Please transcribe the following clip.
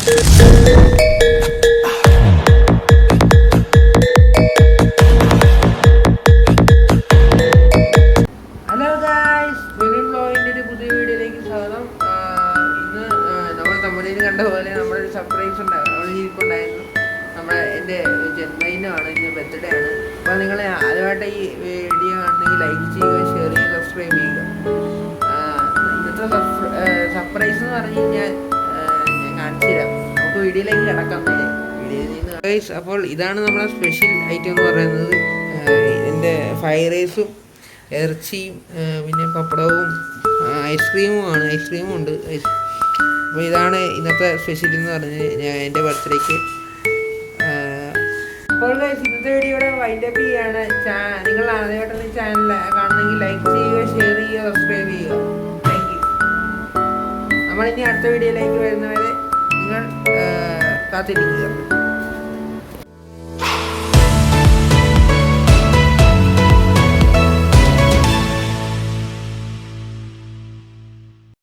Hello guys, Vipin ബ്ലോഗിൻ്റെ ഒരു പുതിയ വീഡിയോയിലേക്ക് സ്വാഗതം. ഇന്ന് നമ്മൾ തമിഴിൽ കണ്ട പോലെ നമ്മുടെ ഒരു സർപ്രൈസ് ഉണ്ടായിരുന്നു. എൻ്റെ ജന്മദിനമാണ്, ഇന്ന് ബർത്ത്ഡേ ആണ്. അപ്പോൾ നിങ്ങൾ ആദ്യമായിട്ട് ഈ വീഡിയോ കാണണമെങ്കിൽ ലൈക്ക് ചെയ്യുക, ഷെയർ ചെയ്യുക, സബ്സ്ക്രൈബ് ചെയ്യുക. ഇന്നത്തെ സർപ്രൈസ് എന്ന് പറഞ്ഞു കഴിഞ്ഞാൽ ഞാൻ കാണിച്ചു തരാം. നമുക്ക് വീഡിയോയിലേക്ക് കിടക്കാം. വീഡിയോയിൽ നിന്ന് ഗൈസ്, അപ്പോൾ ഇതാണ് നമ്മുടെ സ്പെഷ്യൽ ഐറ്റം എന്ന് പറയുന്നത്. എൻ്റെ ഫ്രൈഡ് റൈസും ഇറച്ചിയും പിന്നെ പപ്പടവും ഐസ്ക്രീമും ഉണ്ട്. അപ്പോൾ ഇതാണ് ഇന്നത്തെ സ്പെഷ്യൽ എന്ന് പറഞ്ഞ് എൻ്റെ ബർത്ത്ഡേക്ക്. അപ്പോൾ ഇന്നത്തെ വീഡിയോ ഇവിടെ വൈൻഡപ്പ് ചെയ്യുകയാണ്. നിങ്ങൾ ആദ്യമായിട്ടാണ് ചാനൽ കാണുന്നെങ്കിൽ ലൈക്ക് ചെയ്യുക, ഷെയർ ചെയ്യുക, സബ്സ്ക്രൈബ് ചെയ്യുക. Thank you. നമ്മളിനി അടുത്ത വീഡിയോയിലേക്ക് വരുന്നവരെ നിങ്ങൾ കാത്തിരിക്കുക.